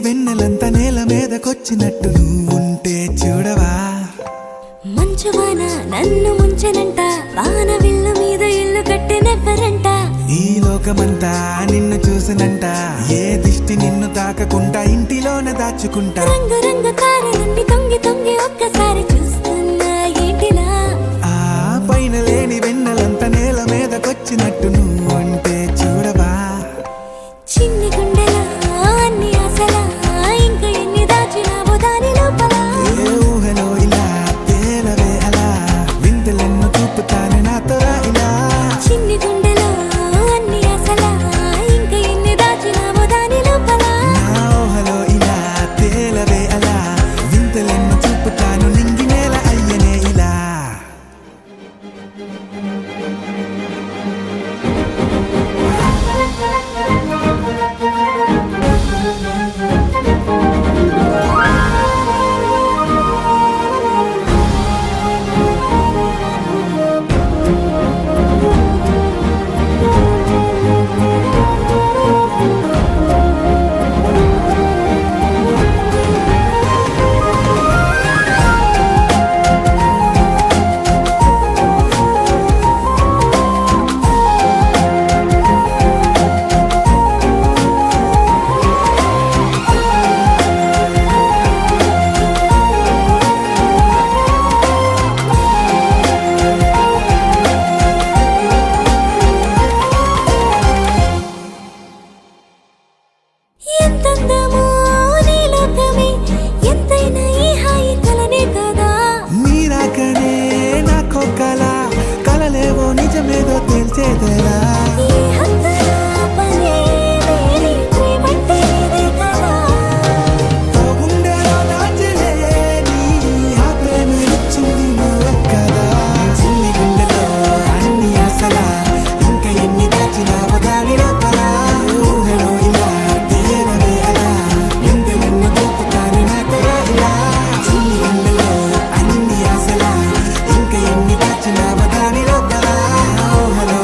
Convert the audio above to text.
వెన్నెలంత నేల మీదకొచ్చినట్టు నువ్వుంటే చూడవా మంచువాన నన్ను ముంచనంట వాన విల్లు మీద ఇల్లు కట్టెనెవ్వరంట ఈ లోకమంతా నిన్ను చూసినంట ఏ దిష్టి నిన్ను తాకకుండా ఇంటిలోనే దాచుకుంటా రంగు రంగు తారలన్నీ తొంగి తొంగి ఒక్కసారి చూస్తున్నా ఏంటిలా ఆ పైన లేని వెన్నెలంత నేల మీదకొచ్చినట్టు నువ్వుంటే చూడవా చిన్ని గుండెలా అన్ని ఆశలా ఇంకా ఎన్ని దాచినావో దాని లోపల ఏ ఊహలో ఇలా తేలవే అలా వింతలెన్ను చూపుతాను నాతో రా ఇలా చిన్ని గుండెలో అన్ని ఆశలా ఇంకా ఎన్ని దాచినావో దాని లోపల నా ఊహలో ఇలా తేలవే అలా వింతలెన్ను చూపుతాను నింగి నేల అయ్యనే ఇలా ఎంతందమో నీ లోకమే ఎంతైనా ఈ హాయి కలనే కదా నీరాకనే నాకో కల కలలేవో నిజమేదో తెలిసేదేలా ఈ హద్దుల పనే లేని ప్రేమంటే ఇదే కదా ఓ గుండెలో దాచలేని ఆ ప్రేమ ఇచ్చింది నువ్వే కదా చిన్ని గుండెలో అన్ని ఆశలా ఇంకా ఎన్ని దాచినావో దాని లోపల ఊహలో ఇలా తేలవే అలా వింతలెన్ను చూపుతాను నాతో రా ఇలా చిన్ని గుండెలో అన్ని ఆశలా ఇంకా ఎన్ని దాచినావో దాని లోపల ఊహలో